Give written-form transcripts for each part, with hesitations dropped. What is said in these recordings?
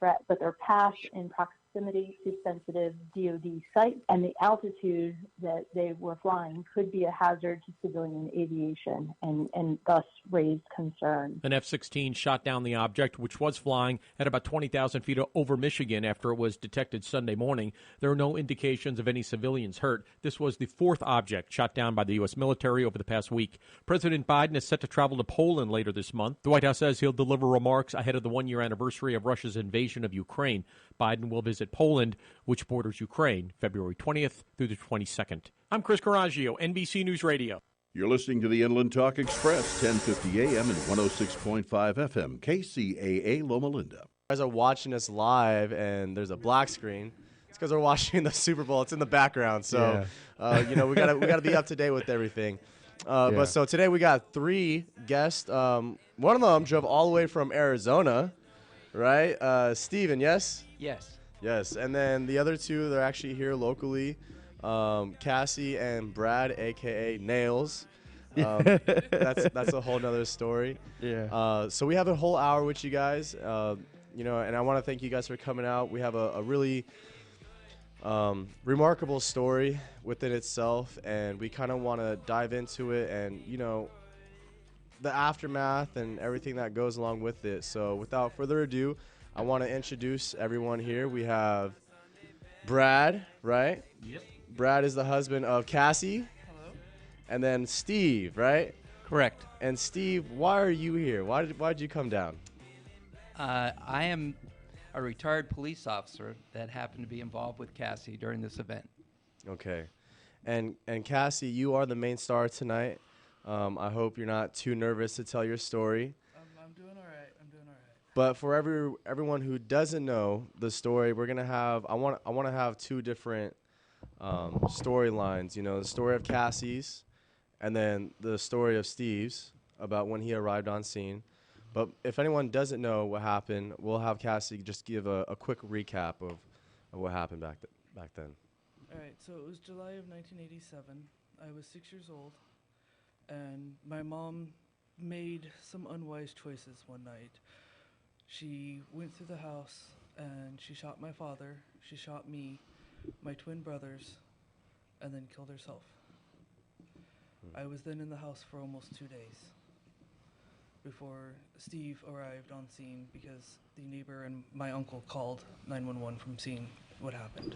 threat, but their path in proximity to sensitive DoD sites and the altitude that they were flying could be a hazard to civilian aviation and thus raised concern. An F-16 shot down the object, which was flying at about 20,000 feet over Michigan after it was detected Sunday morning. There are no indications of any civilians hurt. This was the fourth object shot down by the U.S. military over the past week. President Biden is set to travel to Poland later this month. The White House says he'll deliver remarks ahead of the one-year anniversary of Russia's invasion of Ukraine. Biden will visit Poland, which borders Ukraine, February 20th through the 22nd. I'm Chris Coraggio, NBC News Radio. You're listening to the Inland Talk Express, 1050 AM and 106.5 FM, KCAA Loma Linda. You guys are watching us live, and there's a black screen. It's because we're watching the Super Bowl. It's in the background, so we gotta be up to date with everything. But so today we got three guests. One of them drove all the way from Arizona, right? Steven, yes? Yes. And then the other two, they're actually here locally. Cassie and Brad, a.k.a. Nails. That's a whole nother story. Yeah. So we have a whole hour with you guys, and I want to thank you guys for coming out. We have a really remarkable story within itself, and we kind of want to dive into it and, the aftermath and everything that goes along with it. So without further ado, I want to introduce everyone here. We have Brad, right? Yep. Brad is the husband of Cassie. Hello. And then Steve, right? Correct. And Steve, why are you here? Why did you come down? I am a retired police officer that happened to be involved with Cassie during this event. Okay. And Cassie, you are the main star tonight. I hope you're not too nervous to tell your story. I'm doing all right. But for everyone who doesn't know the story, we're gonna have I want to have two different storylines. The story of Cassie's, and then the story of Steve's about when he arrived on scene. But if anyone doesn't know what happened, we'll have Cassie just give a quick recap of what happened back then. All right, so it was July of 1987. I was 6 years old, and my mom made some unwise choices one night. She went through the house, and she shot my father, she shot me, my twin brothers, and then killed herself. I was then in the house for almost 2 days before Steve arrived on scene because the neighbor and my uncle called 911 from seeing what happened.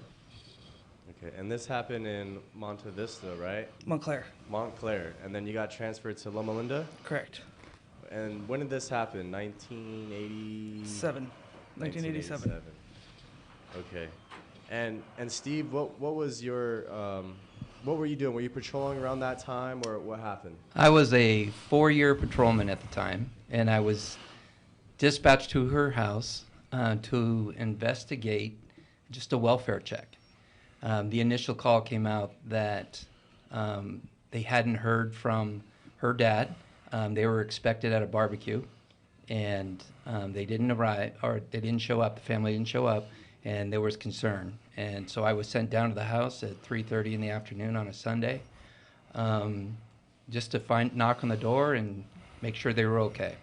Okay, and this happened in Monte Vista, right? Montclair. And then you got transferred to Loma Linda? Correct. And when did this happen? 1987. 1987. Okay. And Steve, what was your what were you doing? Were you patrolling around that time, or what happened? I was a 4-year patrolman at the time, and I was dispatched to her house to investigate just a welfare check. The initial call came out that they hadn't heard from her dad. They were expected at a barbecue, and they didn't arrive, or they didn't show up. The family didn't show up, and there was concern. And so I was sent down to the house at 3:30 in the afternoon on a Sunday, just to knock on the door and make sure they were okay.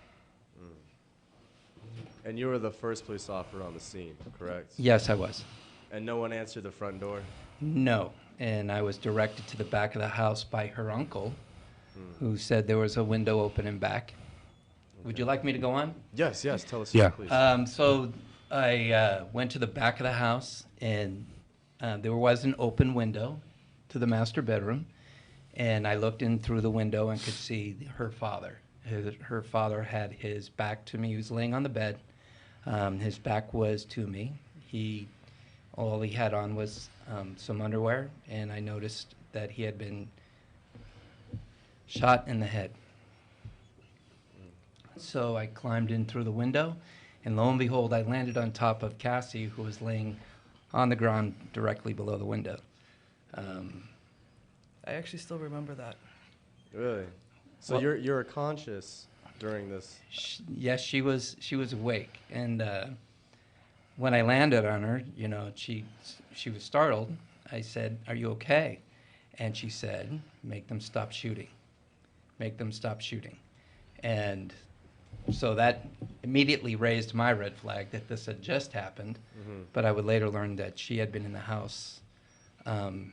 And you were the first police officer on the scene, correct? Yes, I was. And no one answered the front door? No, and I was directed to the back of the house by her uncle, who said there was a window open in back. Okay. Would you like me to go on? Yes, tell us. Yeah. Please. So I went to the back of the house, and there was an open window to the master bedroom, and I looked in through the window and could see her father. Her father had his back to me. He was laying on the bed. His back was to me. All he had on was some underwear, and I noticed that he had been shot in the head. So I climbed in through the window, and lo and behold, I landed on top of Cassie, who was laying on the ground directly below the window. I actually still remember that. Really? So well, you were conscious during this? Yes, she was awake, and when I landed on her, she was startled. I said, "Are you okay?" And she said, "Make them stop shooting. Make them stop shooting." And So that immediately raised my red flag that this had just happened. But I would later learn that she had been in the house alive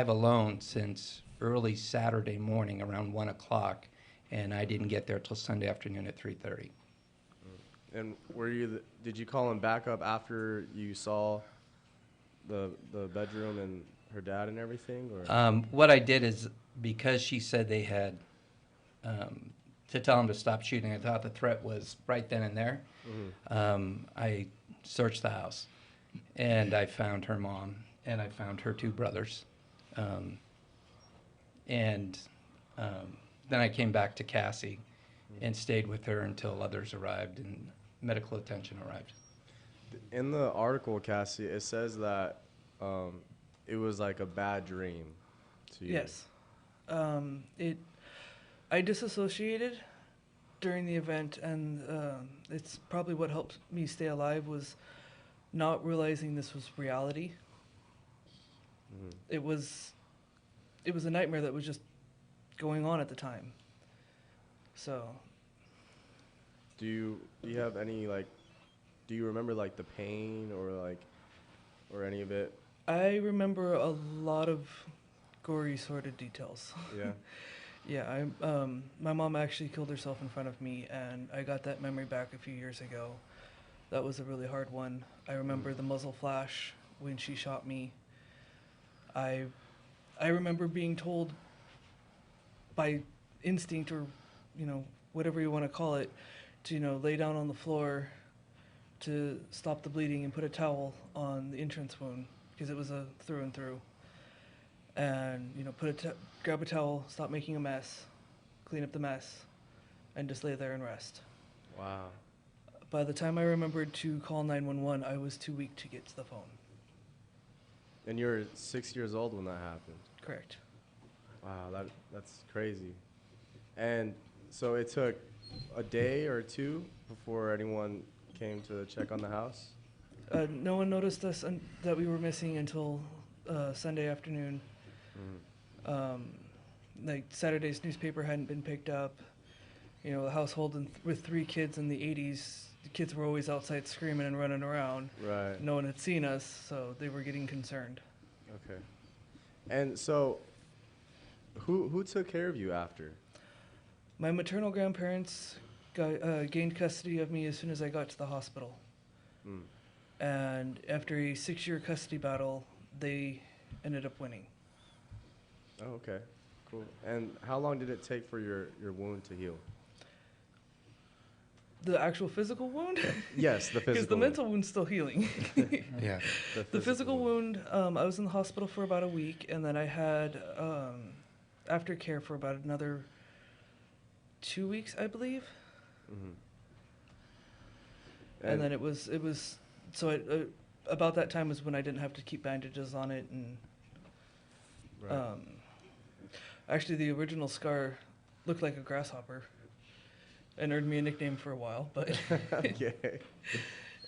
alone since early Saturday morning around 1 o'clock, and I didn't get there till Sunday afternoon at 3:30. And did you call him back up after you saw the bedroom and her dad and everything? Or? What I did is, because she said they had to tell him to stop shooting, I thought the threat was right then and there. I searched the house, and I found her mom, and I found her 2 brothers. And then I came back to Cassie and stayed with her until others arrived and medical attention arrived. In the article, Cassie, it says that it was like a bad dream to you. Yes. I disassociated during the event, and it's probably what helped me stay alive was not realizing this was reality. It was a nightmare that was just going on at the time. So. Do you have any, like, do you remember like the pain or any of it? I remember a lot of gory, sordid details. Yeah. Yeah, my mom actually killed herself in front of me, and I got that memory back a few years ago. That was a really hard one. I remember the muzzle flash when she shot me. I remember being told by instinct, or whatever you want to call it, to lay down on the floor to stop the bleeding and put a towel on the entrance wound because it was a through and through. And grab a towel, stop making a mess, clean up the mess, and just lay there and rest. Wow. By the time I remembered to call 911, I was too weak to get to the phone. And you were 6 years old when that happened. Correct. Wow, that's crazy. And so it took a day or 2 before anyone came to check on the house? No one noticed us that we were missing until Sunday afternoon. Like Saturday's newspaper hadn't been picked up. A household with 3 kids in the 80s, the kids were always outside screaming and running around. Right. No one had seen us, so they were getting concerned. Okay. And so, who took care of you after? My maternal grandparents gained custody of me as soon as I got to the hospital. And after a 6-year custody battle, they ended up winning. Oh, okay. Cool. And how long did it take for your wound to heal? The actual physical wound? Yes, the physical. Because the mental wound's still healing. Yeah. The physical wound, I was in the hospital for about a week, and then I had aftercare for about another 2 weeks, I believe. And then it was so about that time was when I didn't have to keep bandages on it, and right. Actually the original scar looked like a grasshopper and earned me a nickname for a while, but Okay.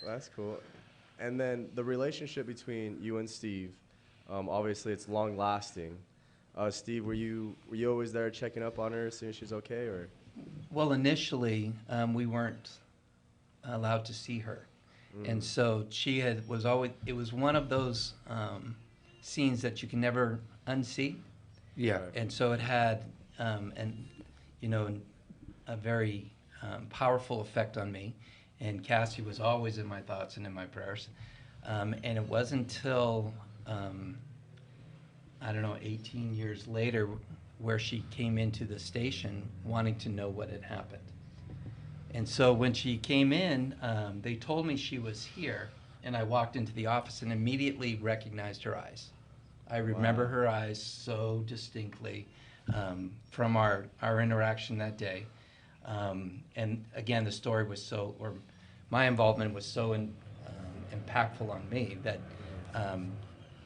That's cool. And then the relationship between you and Steve, obviously it's long lasting. Steve, were you always there checking up on her as soon as she's okay, or? Well, initially, we weren't allowed to see her. And so it was one of those scenes that you can never unsee. Yeah. And so it had a very powerful effect on me. And Cassie was always in my thoughts and in my prayers. And it wasn't until, 18 years later, where she came into the station wanting to know what had happened. And so when she came in, they told me she was here, and I walked into the office and immediately recognized her eyes. I remember her eyes so distinctly from our interaction that day. And again, the story was my involvement was so impactful on me that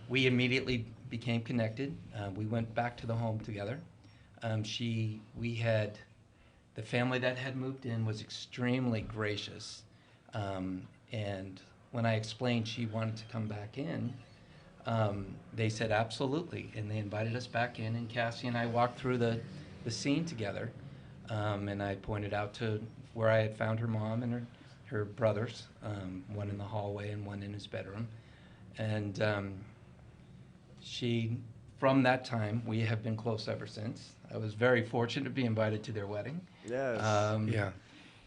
we immediately became connected. We went back to the home together. The family that had moved in was extremely gracious. And when I explained she wanted to come back in, they said absolutely. And they invited us back in, and Cassie and I walked through the scene together. And I pointed out to where I had found her mom and her brothers, one in the hallway and one in his bedroom. And from that time, we have been close ever since. I was very fortunate to be invited to their wedding. Yes. Yeah.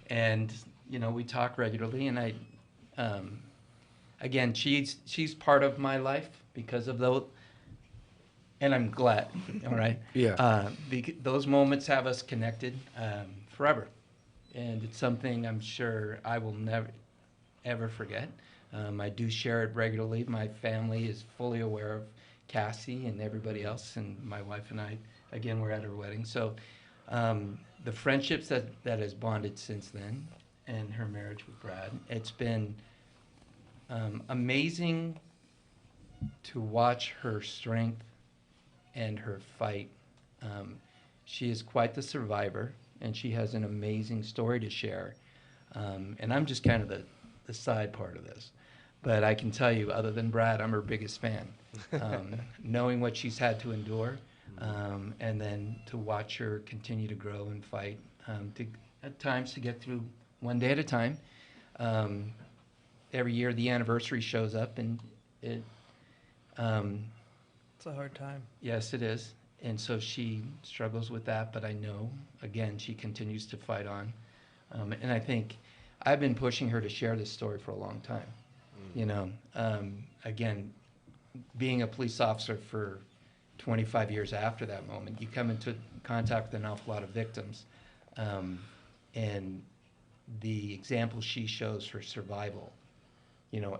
And, we talk regularly, and again, she's part of my life because of those, and I'm glad, all right? Yeah. Those moments have us connected forever. And it's something I'm sure I will never, ever forget. I do share it regularly. My family is fully aware of Cassie and everybody else, and my wife and I, again, we're at her wedding. So the friendships that has bonded since then, and her marriage with Brad, it's been amazing to watch her strength and her fight. She is quite the survivor, and she has an amazing story to share. And I'm just kind of the side part of this. But I can tell you, other than Brad, I'm her biggest fan. Knowing what she's had to endure, and then to watch her continue to grow and fight, at times to get through one day at a time. Every year the anniversary shows up, and it... It's a hard time. Yes, it is. And so she struggles with that, but I know, again, she continues to fight on. And I think I've been pushing her to share this story for a long time. Again, being a police officer for 25 years after that moment, you come into contact with an awful lot of victims. And the example she shows for survival,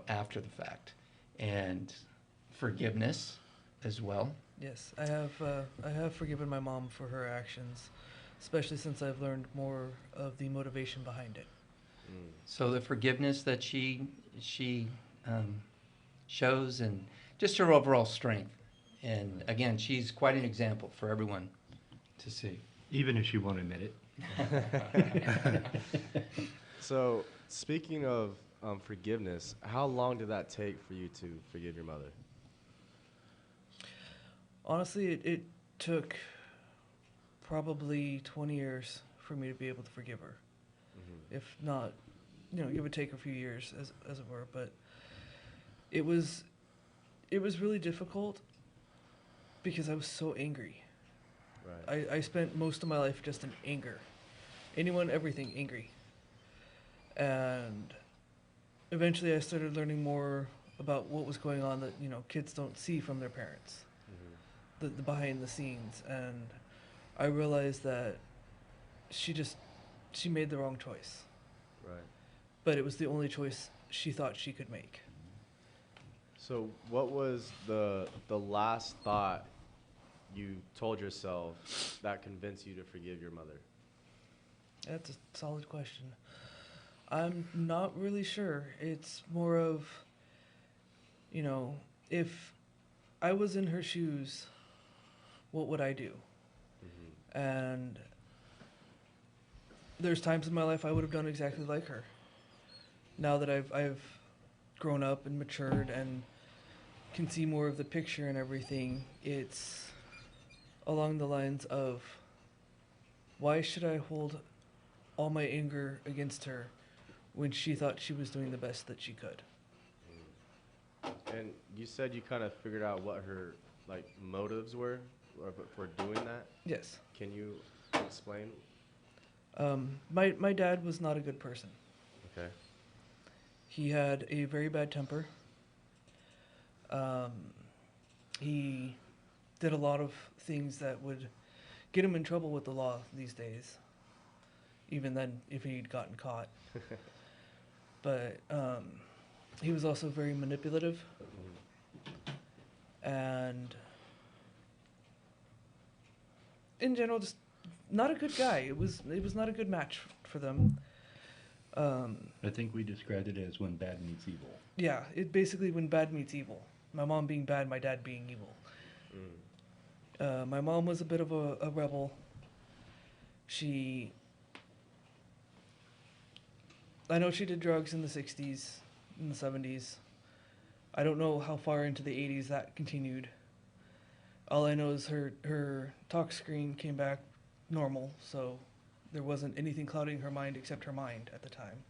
after the fact, and forgiveness as well. Yes, I have forgiven my mom for her actions, especially since I've learned more of the motivation behind it. So the forgiveness that she shows, and just her overall strength. And again, she's quite an example for everyone to see. Even if she won't admit it. So, speaking of forgiveness, how long did that take for you to forgive your mother? Honestly, it took probably 20 years for me to be able to forgive her. If not, give or take a few years, as it were. But it was really difficult because I was so angry. Right. I spent most of my life just in anger. Anyone, everything, angry. And eventually I started learning more about what was going on that, kids don't see from their parents. The behind the scenes. And I realized that she made the wrong choice. Right. But it was the only choice she thought she could make. So what was the last thought you told yourself that convinced you to forgive your mother? That's a solid question. I'm not really sure. It's more of, if I was in her shoes, what would I do? And there's times in my life I would have done exactly like her. Now that I've grown up and matured and can see more of the picture and everything, it's along the lines of, why should I hold all my anger against her when she thought she was doing the best that she could? And you said you kind of figured out what her motives were for doing that? Yes. Can you explain? My dad was not a good person. Okay. He had a very bad temper. He did a lot of things that would get him in trouble with the law these days. Even then, if he'd gotten caught. But he was also very manipulative. And in general, just not a good guy. It was not a good match for them. I think we described it as when bad meets evil. Yeah, it basically when bad meets evil. My mom being bad, my dad being evil. My mom was a bit of a rebel. I know she did drugs in the 60s, in the 70s. I don't know how far into the 80s that continued. All I know is her talk screen came back normal, so There wasn't anything clouding her mind except her mind at the time.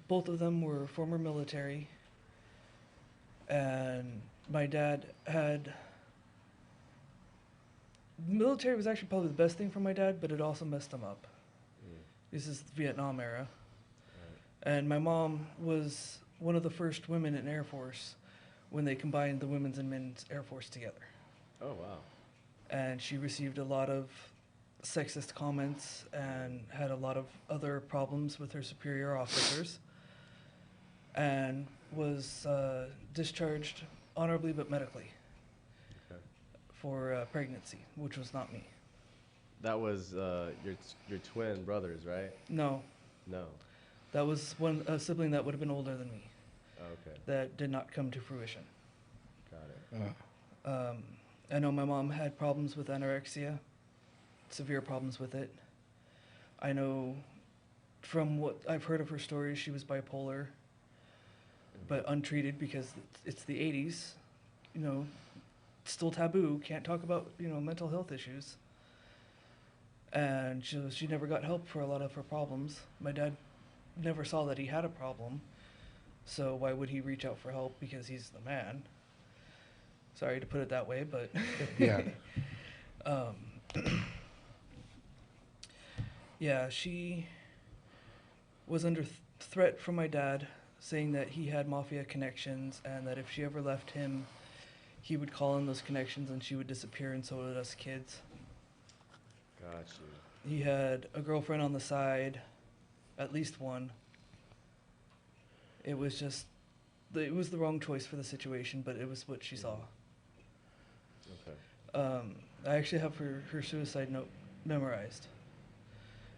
Both of them were former military, and my dad had... Military was actually probably the best thing for my dad, but it also messed him up. This is the Vietnam era. And my mom was one of the first women in Air Force when they combined the Women's and Men's Air Force together. Oh, wow. And she received a lot of sexist comments and had a lot of other problems with her superior officers, and was discharged honorably but medically for pregnancy, which was not me. That was your twin brothers, right? No. No. That was a sibling that would have been older than me. Oh, okay. That did not come to fruition. Got it. I know my mom had problems with anorexia, severe problems with it. I know from what I've heard of her stories, she was bipolar, but untreated because it's the 80s, you know, still taboo, can't talk about, you know, mental health issues. And she never got help for a lot of her problems. My dad never saw that he had a problem, so why would he reach out for help? Because he's the man. Sorry to put it that way, but Yeah. Yeah, she was under threat from my dad, saying that he had mafia connections and that if she ever left him, he would call in those connections and she would disappear, and so would us kids. Got you. He had a girlfriend on the side, at least one. It was just, it was the wrong choice for the situation, but it was what she saw. Okay. I actually have her suicide note memorized.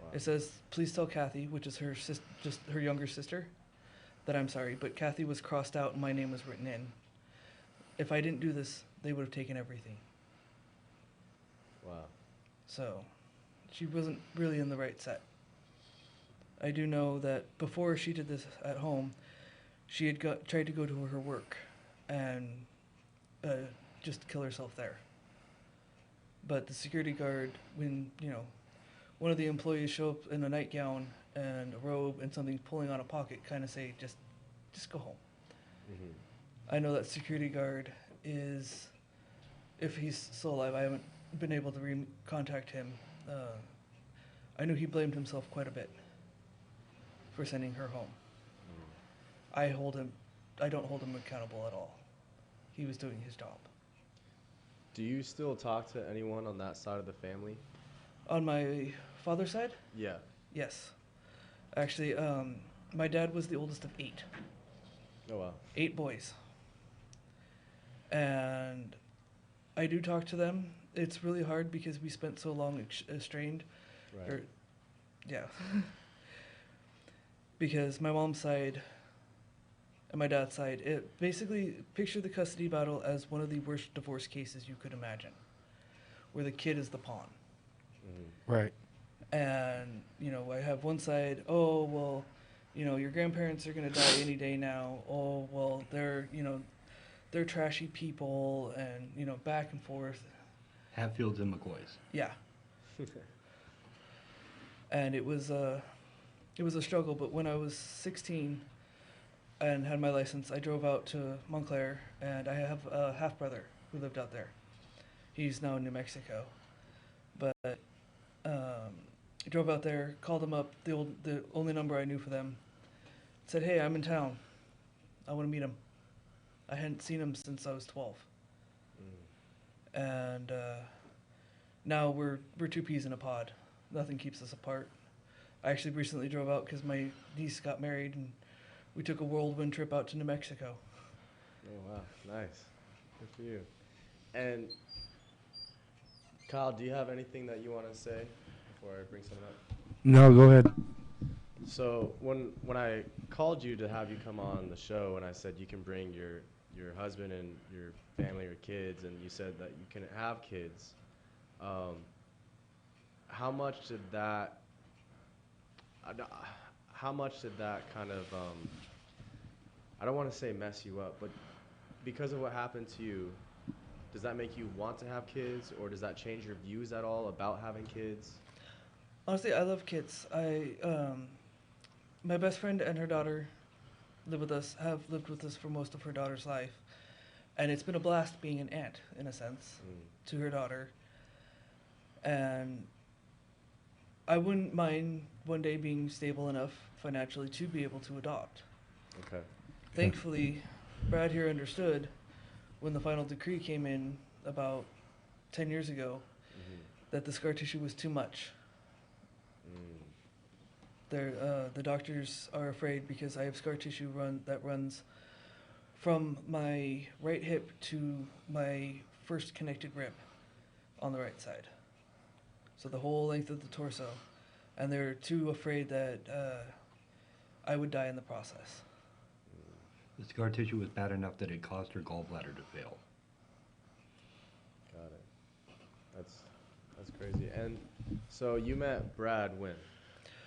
Wow. It says, "Please tell Kathy," which is her just her younger sister, "that I'm sorry, but Kathy was crossed out and my name was written in. If I didn't do this, they would have taken everything." Wow. So, she wasn't really in the right set. I do know that before she did this at home, she had tried to go to her work and just kill herself there. But the security guard, when, you know, one of the employees show up in a nightgown and a robe and something pulling on a pocket, kind of say, just go home. Mm-hmm. I know that security guard is, if he's still alive, I haven't been able to contact him. I knew he blamed himself quite a bit for sending her home. I don't hold him accountable at all. He was doing his job. Do you still talk to anyone on that side of the family? On my father's side? Yeah. Yes. Actually, my dad was the oldest of 8. Oh, wow. 8 boys. And I do talk to them. It's really hard because we spent so long estranged. Right. Yeah. Because my mom's side and my dad's side, it basically, picture the custody battle as one of the worst divorce cases you could imagine, where the kid is the pawn. Mm-hmm. Right. And, you know, I have one side, oh, well, you know, your grandparents are going to die any day now. Oh, well, they're trashy people, and, you know, back and forth. Hatfields and McCoys. Yeah. And it was a struggle, but when I was 16 and had my license, I drove out to Montclair, and I have a half-brother who lived out there. He's now in New Mexico. But I drove out there, called him up, the only number I knew for them, said, "Hey, I'm in town. I want to meet him." I hadn't seen him since I was 12. And now we're 2 peas in a pod. Nothing keeps us apart. I actually recently drove out because my niece got married, and we took a whirlwind trip out to New Mexico. Oh, wow. Nice. Good for you. And Kyle, do you have anything that you want to say before I bring something up? No, go ahead. So when I called you to have you come on the show, and I said you can bring your husband and your family or kids, and you said that you can have kids, how much did that kind of, I don't want to say mess you up, but because of what happened to you, does that make you want to have kids, or does that change your views at all about having kids? Honestly, I love kids. My best friend and her daughter have lived with us for most of her daughter's life. And it's been a blast being an aunt, in a sense, to her daughter. And I wouldn't mind one day being stable enough financially to be able to adopt. Okay. Thankfully, Brad here understood when the final decree came in about 10 years ago that the scar tissue was too much. The doctors are afraid because I have scar tissue that runs from my right hip to my first connected rib on the right side. So the whole length of the torso. And they're too afraid that I would die in the process. The scar tissue was bad enough that it caused her gallbladder to fail. Got it. That's crazy. And so you met Brad when?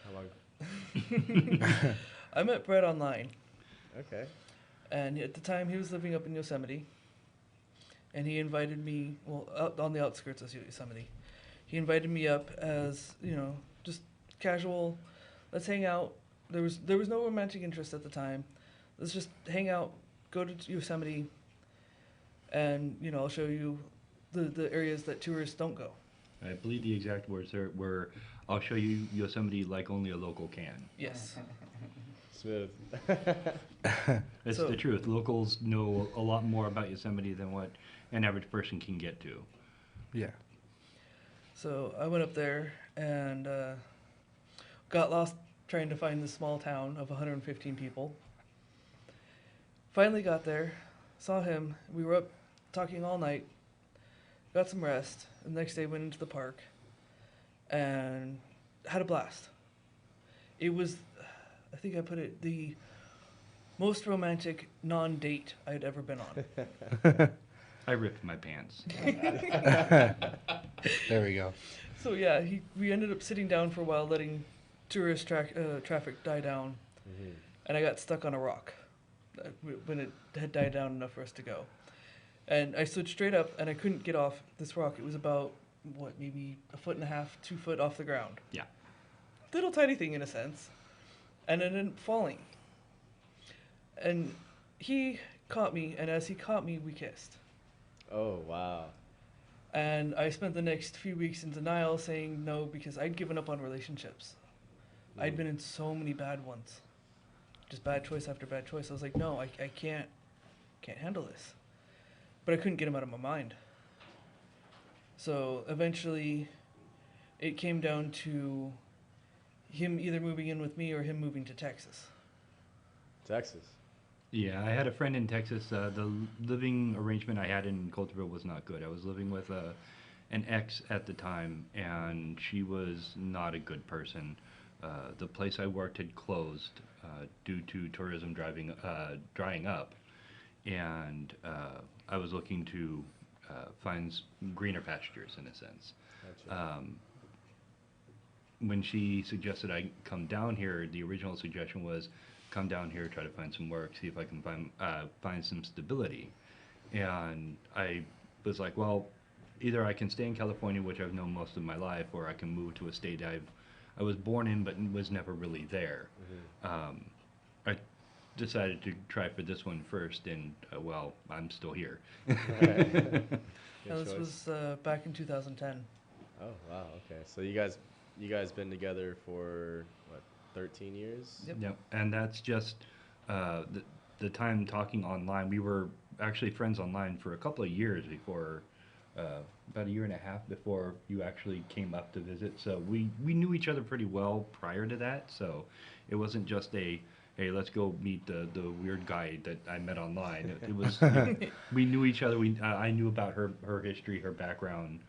How long? I met Brad online. Okay. And at the time, he was living up in Yosemite. And he invited me, out on the outskirts of Yosemite. He invited me up as, just casual, let's hang out. There was no romantic interest at the time. Let's just hang out, go to Yosemite, and, I'll show you the areas that tourists don't go. I believe the exact words there were, I'll show you Yosemite like only a local can. Yes. Smooth. That's the truth. Locals know a lot more about Yosemite than what an average person can get to. Yeah. So I went up there and got lost trying to find this small town of 115 people. Finally got there, saw him. We were up talking all night, got some rest. The next day went into the park and had a blast. It was, I think I put it, the most romantic non-date I'd ever been on. I ripped my pants. There we go. So yeah, we ended up sitting down for a while, letting tourist traffic die down, and I got stuck on a rock when it had died down enough for us to go. And I stood straight up, and I couldn't get off this rock. It was about, maybe 1.5 feet, 2 foot off the ground. Yeah. Little tiny thing in a sense. And it ended up falling. And he caught me, and as he caught me, we kissed. Oh, wow. And I spent the next few weeks in denial saying no because I'd given up on relationships. I'd been in so many bad ones. Just bad choice after bad choice. I was like, no, I can't handle this. But I couldn't get him out of my mind. So eventually it came down to him either moving in with me or him moving to Texas. Texas. Yeah, I had a friend in Texas. The living arrangement I had in Coulterville was not good. I was living with an ex at the time, and she was not a good person. The place I worked had closed due to tourism drying up, and I was looking to find greener pastures, in a sense. Gotcha. When she suggested I come down here, the original suggestion was come down here, try to find some work, see if I can find some stability. And I was like, well, either I can stay in California, which I've known most of my life, or I can move to a state I was born in but was never really there. I decided to try for this one first, and well, I'm still here. This was back in 2010. Oh, wow, okay. So you guys been together for, what, 13 years? Yep. And that's just the time talking online. We were actually friends online for a couple of years before, about a year and a half before you actually came up to visit. So we knew each other pretty well prior to that. So it wasn't just hey, let's go meet the weird guy that I met online. It was, we knew each other. I knew about her history, her background,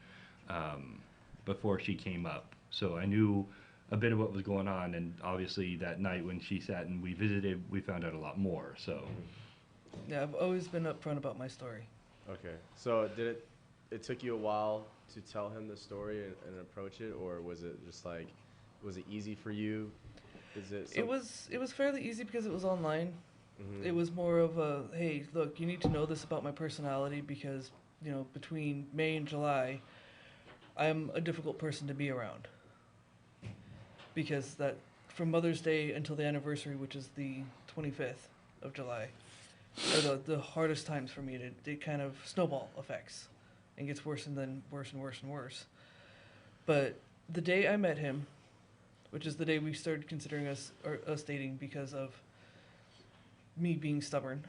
before she came up. So I knew a bit of what was going on, and obviously that night when she sat and we visited, we found out a lot more. So Yeah, I've always been upfront about my story. Okay. So it took you a while to tell him the story and approach it, or was it just like, was it easy for you? It was fairly easy because it was online. It was more of a, hey, look, you need to know this about my personality because, between May and July, I'm a difficult person to be around. because that from Mother's Day until the anniversary, which is the 25th of July, are the hardest times for me. It kind of snowball effects and gets worse and then worse and worse and worse. But the day I met him, which is the day we started considering us dating because of me being stubborn,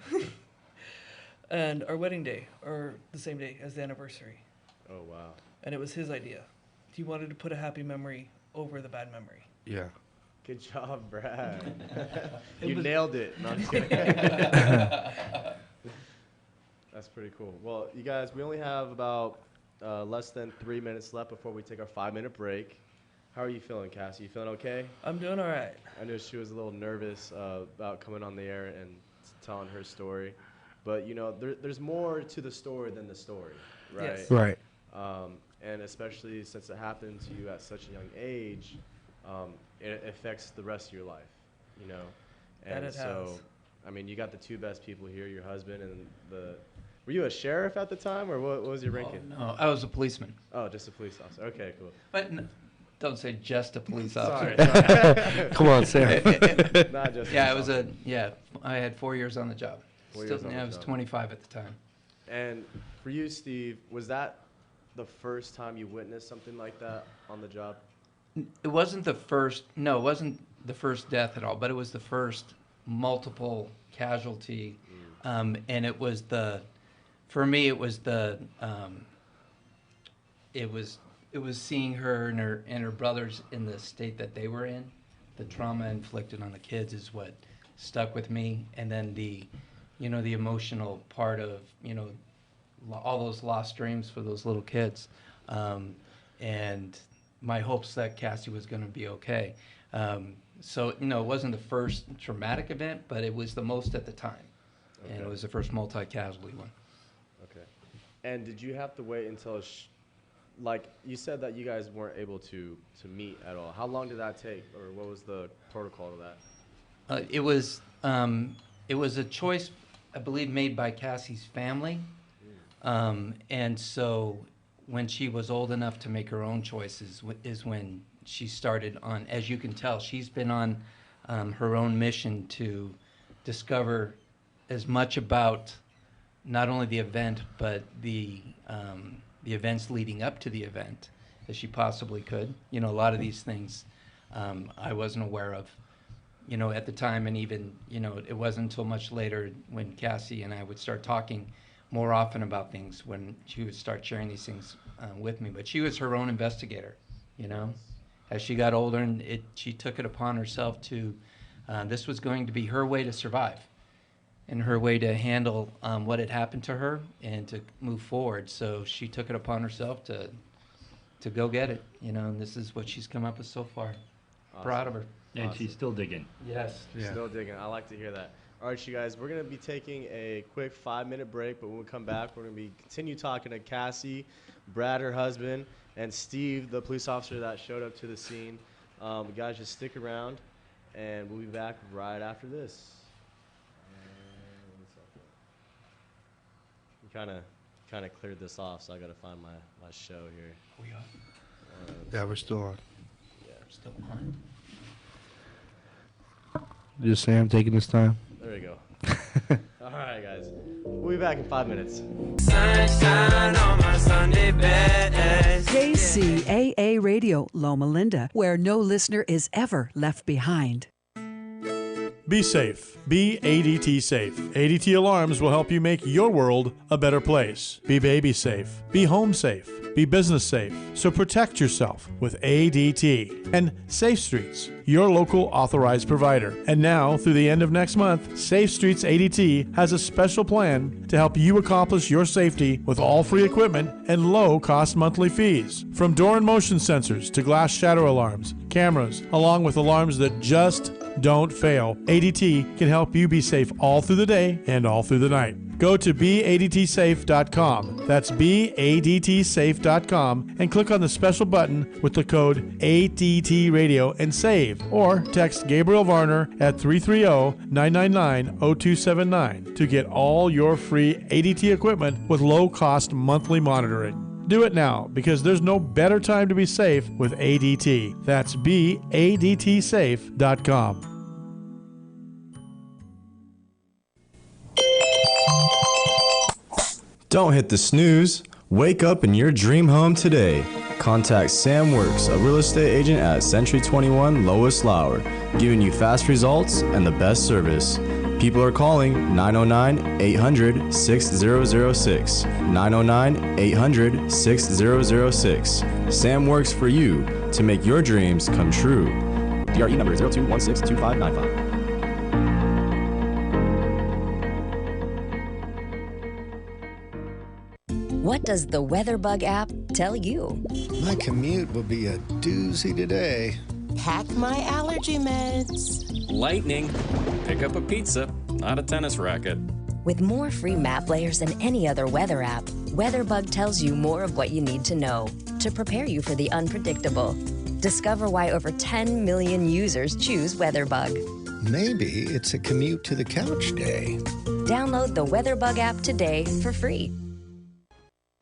and our wedding day are the same day as the anniversary. Oh, wow. And it was his idea. He wanted to put a happy memory over the bad memory. Yeah. Good job, Brad. You nailed it. No, I'm just kidding. That's pretty cool. Well, you guys, we only have about less than 3 minutes left before we take our 5-minute break. How are you feeling, Cassie? You feeling okay? I'm doing all right. I know she was a little nervous about coming on the air and telling her story. But, you know, there's more to the story than the story, right? Yes. Right. And especially since it happened to you at such a young age, it affects the rest of your life, you know? And That it so, has. I mean, you got the two best people here, your husband and were you a sheriff at the time, or what was your ranking? No, I was a policeman. Oh, just a police officer. Okay, cool. But don't say just a police Sorry. officer. Come on, Sam. Not just Yeah, police I had 4 years on the job. 4 years on the I was job. 25 at the time. And for you, Steve, was that the first time you witnessed something like that on the job? It wasn't the first death at all, but it was the first multiple casualty. And it was for me, it was seeing her and her brothers in the state that they were in. The trauma inflicted on the kids is what stuck with me. And then the emotional part of, all those lost dreams for those little kids. And my hopes that Cassie was going to be okay. So, it wasn't the first traumatic event, but it was the most at the time. Okay. And it was the first multi-casualty one. Okay. And did you have to wait until, like you said that you guys weren't able to meet at all. How long did that take, or what was the protocol of that? It was a choice, I believe, made by Cassie's family. And so when she was old enough to make her own choices is when she started on, as you can tell, she's been on her own mission to discover as much about not only the event, but the events leading up to the event as she possibly could. A lot of these things I wasn't aware of, at the time, and even, it wasn't until much later when Cassie and I would start talking more often about things, when she would start sharing these things with me. But she was her own investigator, As she got older, and she took it upon herself to, this was going to be her way to survive and her way to handle what had happened to her and to move forward. So she took it upon herself to go get it, and this is what she's come up with so far. Awesome. Proud of her. And she's still digging. Yes. Yeah. Still digging. I like to hear that. All right, you guys, we're going to be taking a quick 5-minute break, but when we come back, we're going to continue talking to Cassie, Brad, her husband, and Steve, the police officer that showed up to the scene. Guys, just stick around, and we'll be back right after this. We kind of cleared this off, so I got to find my show here. We are Yeah, we're still on. still on. Just Sam taking his time. There we go. All right, guys. We'll be back in 5 minutes. Sunshine on my Sunday best. KCAA Radio, Loma Linda, where no listener is ever left behind. Be safe. Be ADT safe. ADT alarms will help you make your world a better place. Be baby safe. Be home safe. Be business safe. So protect yourself with ADT. And Safe Streets, your local authorized provider. And now, through the end of next month, Safe Streets ADT has a special plan to help you accomplish your safety with all free equipment and low-cost monthly fees. From door and motion sensors to glass shatter alarms, cameras, along with alarms that just don't fail, ADT can help you be safe all through the day and all through the night. Go to BADTSafe.com. That's BADTSafe.com and click on the special button with the code ADT Radio and save. Or text Gabriel Varner at 330-999-0279 to get all your free ADT equipment with low-cost monthly monitoring. Do it now, because there's no better time to be safe with ADT. That's BADTsafe.com. Don't hit the snooze. Wake up in your dream home today. Contact Sam Works, a real estate agent at Century 21 Lois Lauer, giving you fast results and the best service. People are calling 909-800-6006. 909-800-6006. Sam works for you to make your dreams come true. DRE number 02162595. What does the WeatherBug app tell you? My commute will be a doozy today. Pack my allergy meds. Lightning. Pick up a pizza, not a tennis racket. With more free map layers than any other weather app, WeatherBug tells you more of what you need to know to prepare you for the unpredictable. Discover why over 10 million users choose WeatherBug. Maybe it's a commute to the couch day. Download the WeatherBug app today for free.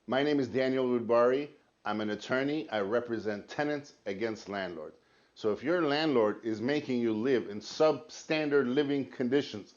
My name is Daniel Rudbari. I'm an attorney. I represent tenants against landlords. So if your landlord is making you live in substandard living conditions,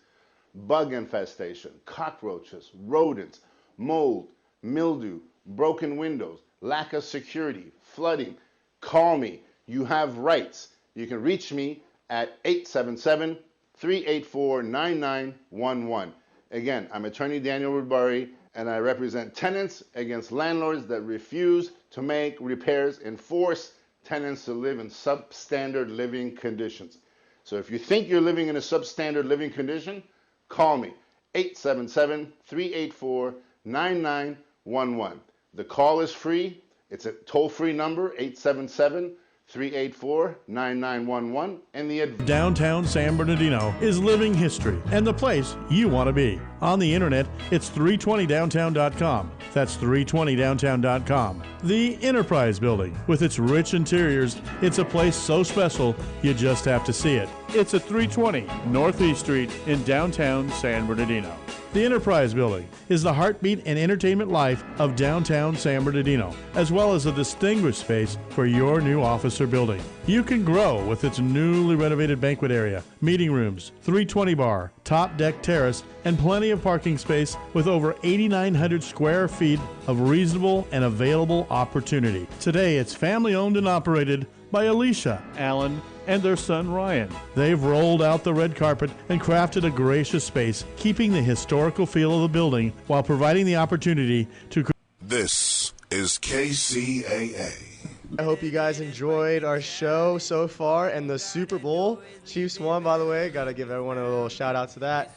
bug infestation, cockroaches, rodents, mold, mildew, broken windows, lack of security, flooding, call me. You have rights. You can reach me at 877-384-9911. Again, I'm attorney Daniel Rudbari, and I represent tenants against landlords that refuse to make repairs and force tenants to live in substandard living conditions. So if you think you're living in a substandard living condition, call me, 877-384-9911. The call is free. It's a toll-free number, 877-384-9911. And the Downtown San Bernardino is living history and the place you want to be. On the internet, it's 320downtown.com. That's 320downtown.com. The Enterprise Building, with its rich interiors, it's a place so special you just have to see it. It's at 320 Northeast Street in downtown San Bernardino. The Enterprise Building is the heartbeat and entertainment life of downtown San Bernardino, as well as a distinguished space for your new office or building. You can grow with its newly renovated banquet area, meeting rooms, 320 bar, top deck terrace, and plenty of parking space with over 8,900 square feet of reasonable and available opportunity. Today, it's family owned and operated by Alicia, Alan, and their son Ryan. They've rolled out the red carpet and crafted a gracious space, keeping the historical feel of the building while providing the opportunity to. This is KCAA. I hope you guys enjoyed our show so far and the Super Bowl. Chiefs won, by the way. Got to give everyone a little shout out to that.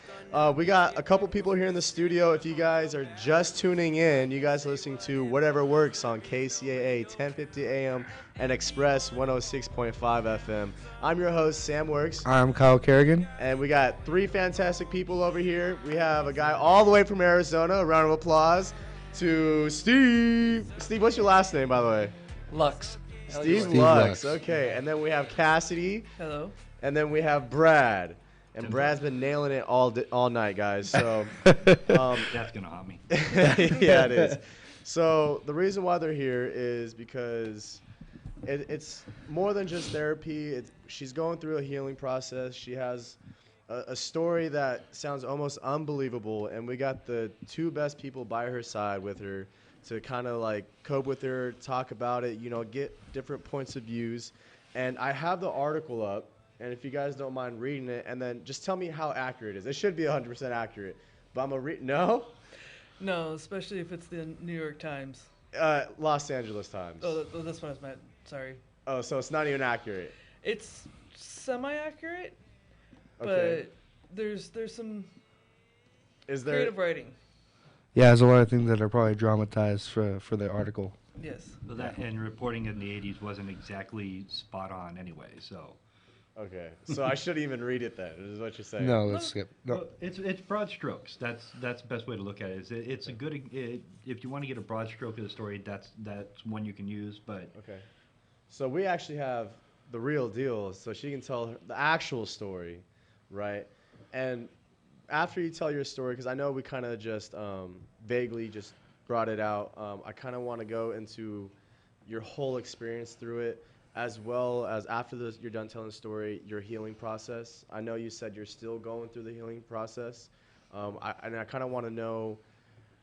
We got a couple people here in the studio. If you guys are just tuning in, you guys are listening to Whatever Works on KCAA 1050 AM and Express 106.5 FM. I'm your host, Sam Works. I'm Kyle Kerrigan. And we got three fantastic people over here. We have a guy all the way from Arizona. A round of applause to Steve. Steve, what's your last name, by the way? Lux. Steve Lux. Okay. And then we have Cassidy. Hello. And then we have Brad. And Brad's been nailing it all night, guys. So that's gonna haunt me. Yeah, it is. So the reason why they're here is because it's more than just therapy. She's going through a healing process. She has a story that sounds almost unbelievable, and we got the two best people by her side with her to kind of like cope with her, talk about it, get different points of views. And I have the article up. And if you guys don't mind reading it, and then just tell me how accurate it is. It should be 100% accurate. But I'm going to read. No? No, especially if it's the New York Times. Los Angeles Times. Oh, this one is meant. Sorry. Oh, so it's not even accurate. It's semi-accurate, Okay. but there's some Is there creative writing. Yeah, there's a lot of things that are probably dramatized for the article. Yes. But that and reporting in the 80s wasn't exactly spot on anyway, so. Okay, so I shouldn't even read it then, is what you're saying. No, let's skip. No. Well, it's broad strokes. That's the best way to look at it. It's a good if you want to get a broad stroke of the story, that's one you can use. But okay, so we actually have the real deal, so she can tell the actual story, right? And after you tell your story, because I know we kind of just vaguely just brought it out, I kind of want to go into your whole experience through it, as well as after you're done telling the story, your healing process. I know you said you're still going through the healing process, and I kind of want to know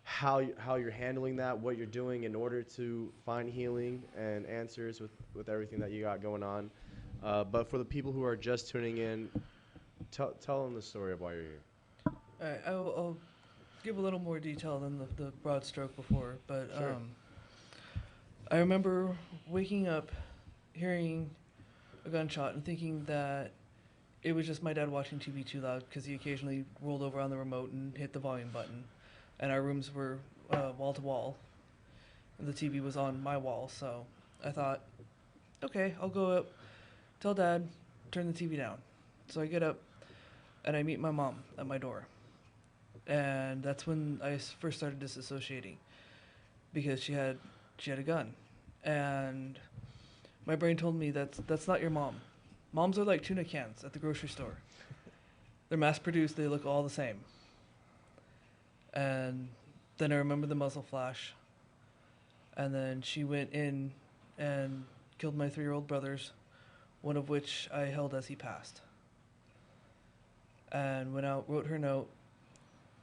how you're handling that, what you're doing in order to find healing and answers with everything that you got going on. But for the people who are just tuning in, tell them the story of why you're here. All right, I'll give a little more detail than the broad stroke before, but Sure. I remember waking up, hearing a gunshot, and thinking that it was just my dad watching TV too loud because he occasionally rolled over on the remote and hit the volume button. And our rooms were wall to wall, and the TV was on my wall, so I thought, okay, I'll go up, tell Dad, turn the TV down. So I get up, and I meet my mom at my door. And that's when I first started disassociating, because she had a gun. And my brain told me that's not your mom. Moms are like tuna cans at the grocery store. They're mass-produced, they look all the same. And then I remember the muzzle flash. And then she went in and killed my 3-year-old brothers, one of which I held as he passed. And went out, wrote her note.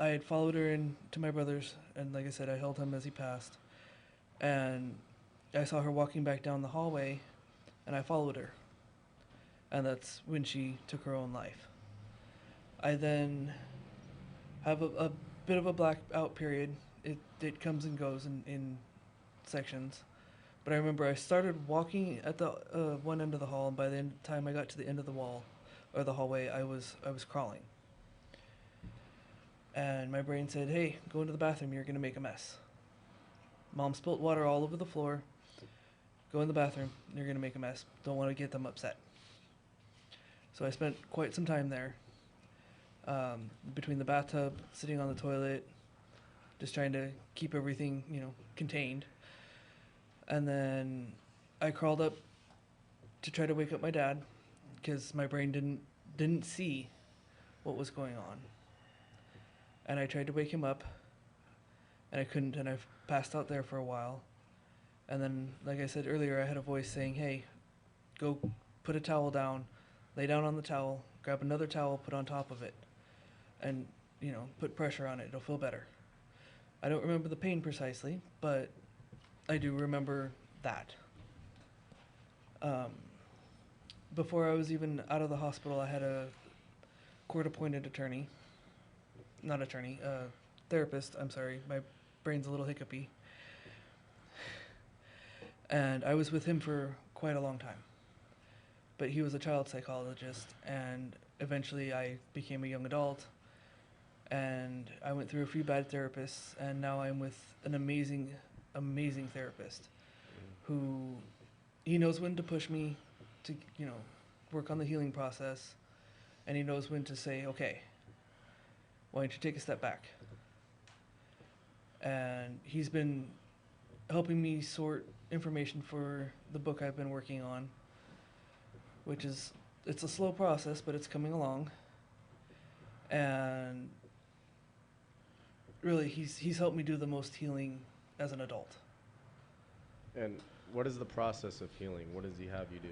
I had followed her in to my brother's, and like I said, I held him as he passed. And I saw her walking back down the hallway, and I followed her. And that's when she took her own life. I then have a bit of a blackout period. It comes and goes in sections. But I remember I started walking at the one end of the hall, and by the time I got to the end of the wall, or the hallway, I was crawling. And my brain said, hey, go into the bathroom, you're going to make a mess. Mom spilt water all over the floor. Go in the bathroom, you're going to make a mess. Don't want to get them upset. So I spent quite some time there, between the bathtub, sitting on the toilet, just trying to keep everything, contained. And then I crawled up to try to wake up my dad, because my brain didn't see what was going on. And I tried to wake him up, and I couldn't, and I passed out there for a while. And then, like I said earlier, I had a voice saying, hey, go put a towel down, lay down on the towel, grab another towel, put on top of it, and, put pressure on it. It'll feel better. I don't remember the pain precisely, but I do remember that. Before I was even out of the hospital, I had a court-appointed therapist, I'm sorry, my brain's a little hiccupy. And I was with him for quite a long time. But he was a child psychologist, and eventually I became a young adult, and I went through a few bad therapists, and now I'm with an amazing, amazing therapist who, he knows when to push me to, work on the healing process, and he knows when to say, okay, why don't you take a step back? And he's been helping me sort information for the book I've been working on, which is, it's a slow process, but it's coming along. And really, he's helped me do the most healing as an adult. And what is the process of healing? What does he have you do?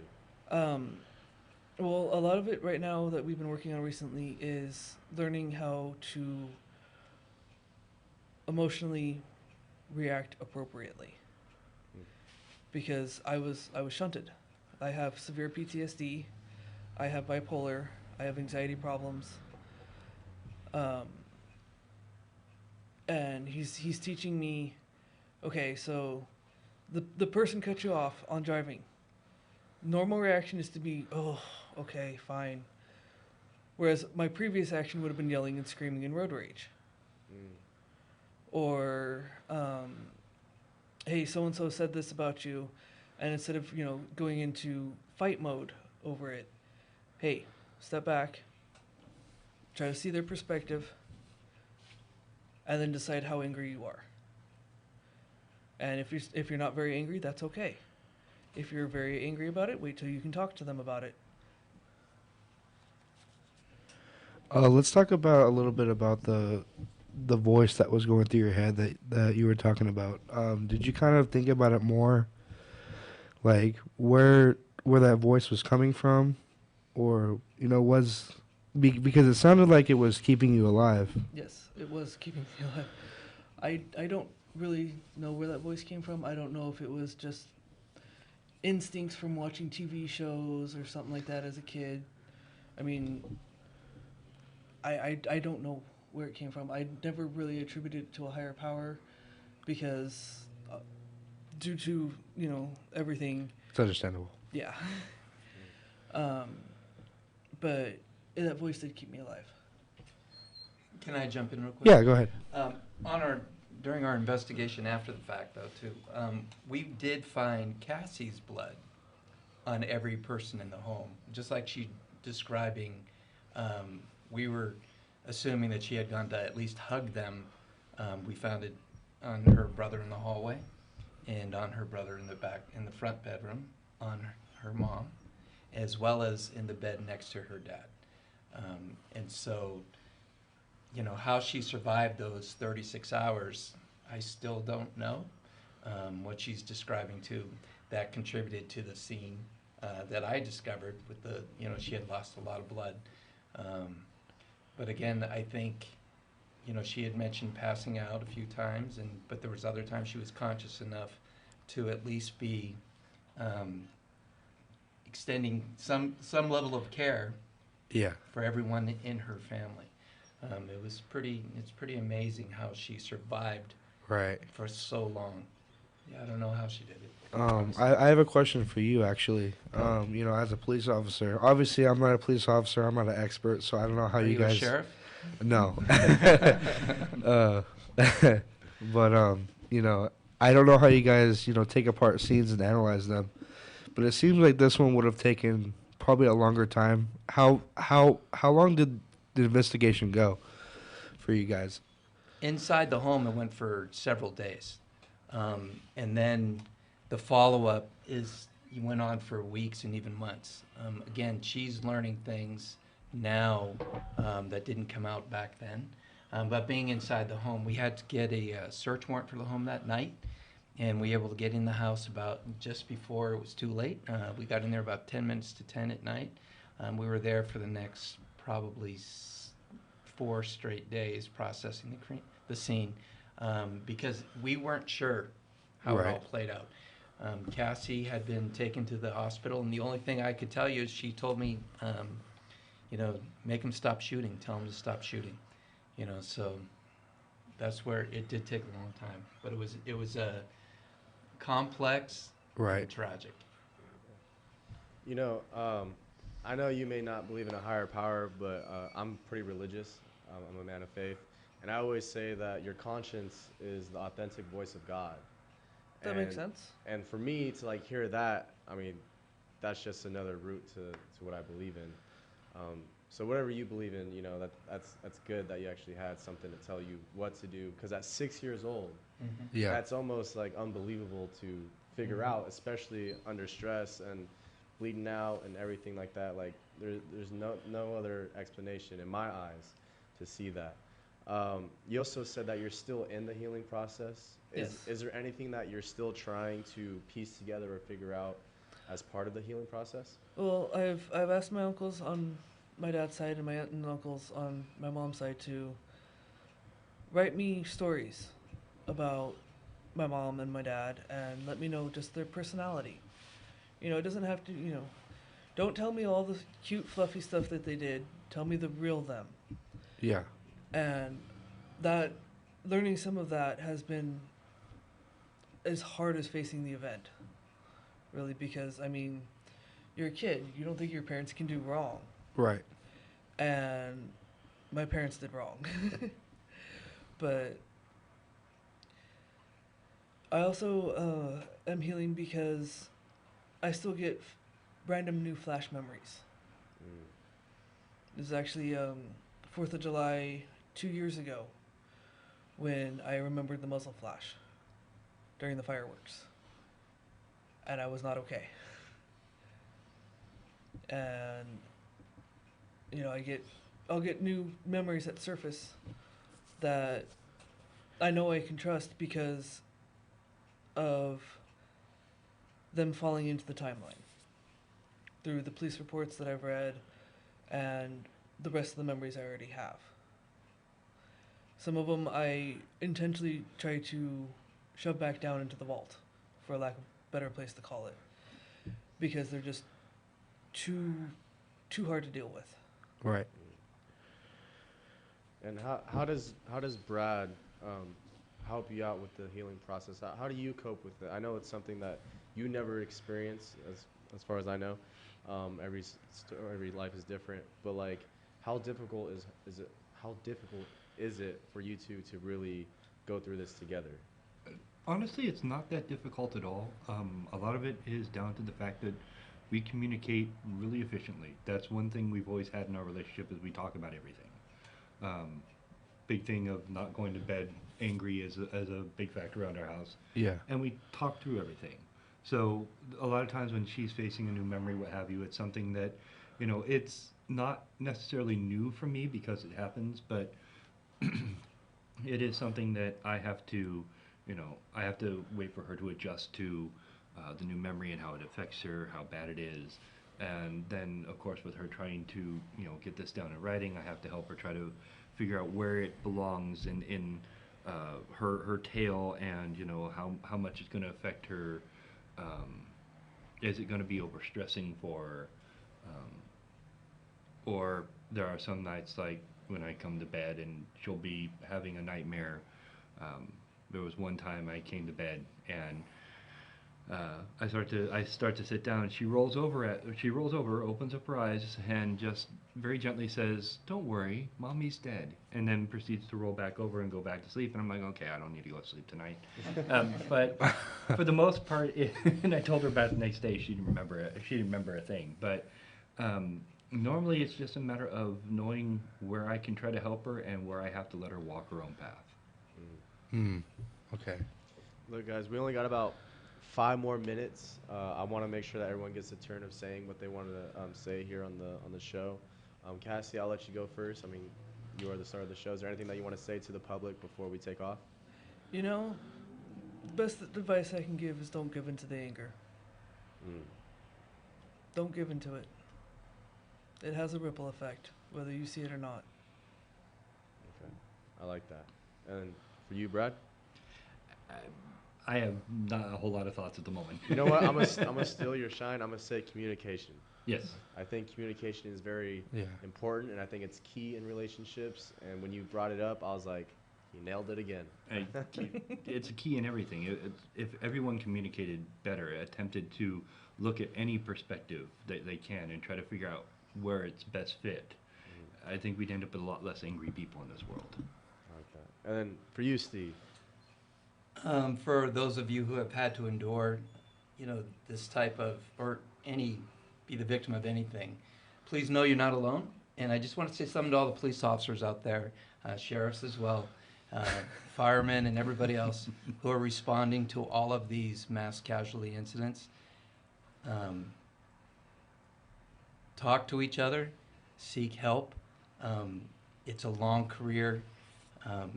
Well, a lot of it right now that we've been working on recently is learning how to emotionally react appropriately. Because I was shunted. I have severe PTSD. I have bipolar. I have anxiety problems. And he's teaching me, okay, so the person cut you off on driving. Normal reaction is to be, oh, okay, fine. Whereas my previous action would have been yelling and screaming in road rage. Or, hey, so-and-so said this about you, and instead of, going into fight mode over it, hey, step back, try to see their perspective, and then decide how angry you are. And if you're not very angry, that's okay. If you're very angry about it, wait till you can talk to them about it. Let's talk about a little bit about the the voice that was going through your head that you were talking about, did you kind of think about it more, like where that voice was coming from, or because it sounded like it was keeping you alive? Yes, it was keeping me alive. I don't really know where that voice came from. I don't know if it was just instincts from watching TV shows or something like that as a kid. I mean, I don't know where it came from. I never really attributed it to a higher power because due to, everything. It's understandable. Yeah. But that voice did keep me alive. Can I jump in real quick? Yeah, go ahead. During our investigation after the fact, though, too, we did find Cassie's blood on every person in the home. Just like she describing, we were assuming that she had gone to at least hug them. We found it on her brother in the hallway and on her brother in the front bedroom, on her mom, as well as in the bed next to her dad. And so, how she survived those 36 hours, I still don't know. What she's describing too, that contributed to the scene that I discovered with she had lost a lot of blood. But again, I think, she had mentioned passing out a few times, but there was other times she was conscious enough to at least be extending some level of care for everyone in her family. It's pretty amazing how she survived for so long. Yeah, I don't know how she did it. I have a question for you, actually. As a police officer, obviously I'm not a police officer. I'm not an expert, so I don't know how Are you you guys. a sheriff? No. But I don't know how you guys take apart scenes and analyze them. But it seems like this one would have taken probably a longer time. How long did the investigation go for you guys? Inside the home, it went for several days. And then the follow-up went on for weeks and even months. Again, she's learning things now that didn't come out back then. But being inside the home, we had to get a search warrant for the home that night. And we were able to get in the house about just before it was too late. We got in there about 10 minutes to 10 at night. We were there for the next probably 4 straight days processing the scene because we weren't sure how it all played out. Cassie had been taken to the hospital, and the only thing I could tell you is she told me, make him stop shooting, tell him to stop shooting. So that's where it did take a long time. But it was a complex and tragic. I know you may not believe in a higher power, but I'm pretty religious. I'm a man of faith. And I always say that your conscience is the authentic voice of God. That makes sense. And for me to hear that, that's just another route to what I believe in. So whatever you believe in, that's good that you actually had something to tell you what to do. Because at 6 years old, that's almost unbelievable to figure out, especially under stress and bleeding out and everything like that. There's no other explanation in my eyes to see that. You also said that you're still in the healing process. Is there anything that you're still trying to piece together or figure out as part of the healing process? Well, I've asked my uncles on my dad's side and my aunt and uncles on my mom's side to write me stories about my mom and my dad and let me know just their personality. It doesn't have to, don't tell me all the cute, fluffy stuff that they did. Tell me the real them. Yeah. And that, learning some of that has been as hard as facing the event. Really, because, you're a kid. You don't think your parents can do wrong. Right. And my parents did wrong. But I also am healing because I still get random new flash memories. This is actually 4th of July 2 years ago when I remembered the muzzle flash during the fireworks. And I was not okay. And I'll get new memories that surface that I know I can trust because of them falling into the timeline through the police reports that I've read and the rest of the memories I already have. Some of them I intentionally try to shove back down into the vault, for lack of a better place to call it, because they're just too hard to deal with. Right. And how does Brad help you out with the healing process? How do you cope with it? I know it's something that you never experienced, as far as I know. Every life is different, but like, how difficult is it? How difficult is it for you two to really go through this together? Honestly, it's not that difficult at all. A lot of it is down to the fact that we communicate really efficiently. That's one thing we've always had in our relationship, is we talk about everything. Big thing of not going to bed angry is a big factor around our house. Yeah. And we talk through everything. So a lot of times when she's facing a new memory, what have you, it's something that, it's not necessarily new for me because it happens, but it is something that I have to, I have to wait for her to adjust to the new memory and how it affects her, how bad it is. And then, of course, with her trying to, get this down in writing, I have to help her try to figure out where it belongs in her tale, and, how much it's going to affect her. Is it going to be overstressing for her? Or there are some nights, like when I come to bed and she'll be having a nightmare. There was one time I came to bed and I start to sit down. She rolls over, opens up her eyes, and just very gently says, "Don't worry, Mommy's dead," and then proceeds to roll back over and go back to sleep. And I'm like, okay, I don't need to go to sleep tonight. But for the most part, and I told her about it the next day. She didn't remember it. She didn't remember a thing. But normally, it's just a matter of knowing where I can try to help her and where I have to let her walk her own path. Okay. Look, guys, we only got about 5 more minutes. I want to make sure that everyone gets a turn of saying what they wanted to say here on the show. Cassie, I'll let you go first. I mean, you are the star of the show. Is there anything that you want to say to the public before we take off? The best advice I can give is don't give in to the anger. Don't give in to it. It has a ripple effect, whether you see it or not. Okay, I like that. And for you, Brad? I have not a whole lot of thoughts at the moment. You know what? I'm gonna steal your shine. I'm gonna say communication. Yes. I think communication is very important, and I think it's key in relationships. And when you brought it up, I was like, you nailed it again. It's a key in everything. If everyone communicated better, attempted to look at any perspective that they can and try to figure out where it's best fit, I think we'd end up with a lot less angry people in this world. Okay. And then for you, Steve. For those of you who have had to endure, this type of, or be the victim of anything, please know you're not alone. And I just want to say something to all the police officers out there, sheriffs as well, firemen and everybody else who are responding to all of these mass casualty incidents. Talk to each other, seek help. It's a long career.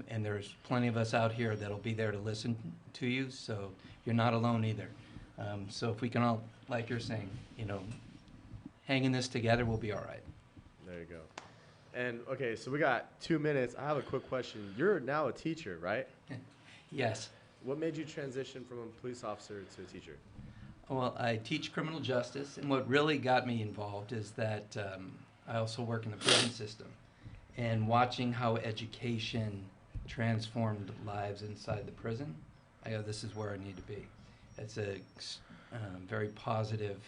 And there's plenty of us out here that'll be there to listen to you, so you're not alone either. So if we can all, like you're saying, hanging this together, we'll be all right. There you go. And okay, so we got 2 minutes. I have a quick question. You're now a teacher, right? Yes. What made you transition from a police officer to a teacher? Well, I teach criminal justice, and what really got me involved is that I also work in the prison system. And watching how education transformed lives inside the prison, I go, this is where I need to be. It's a very positive.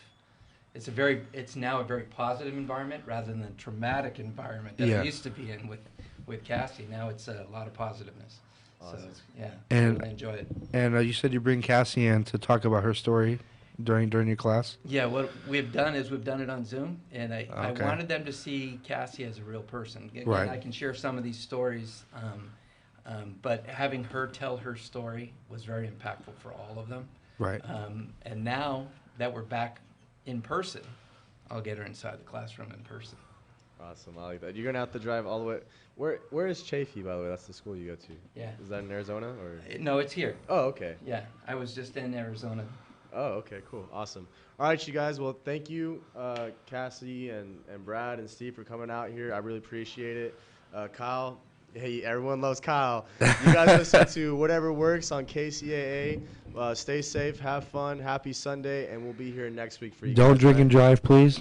It's now a very positive environment rather than the traumatic environment that I used to be in with Cassie. Now it's a lot of positiveness. Awesome. So I really enjoy it. And you said you bring Cassie in to talk about her story during your class? Yeah, what we've done is we've done it on Zoom, and I wanted them to see Cassie as a real person. Right. I can share some of these stories, but having her tell her story was very impactful for all of them. Right. And now that we're back in person, I'll get her inside the classroom in person. Awesome. I like that. You're going to have to drive all the way. Where is Chafee, by the way? That's the school you go to. Yeah. Is that in Arizona? Or? No, it's here. Oh, okay. Yeah, I was just in Arizona. Oh, okay, cool. Awesome. All right, you guys. Well, thank you, Cassie and Brad and Steve for coming out here. I really appreciate it. Kyle, hey, everyone loves Kyle. You guys listen to Whatever Works on KCAA. Stay safe, have fun, happy Sunday, and we'll be here next week for you. Don't guys, drink right? and drive, please.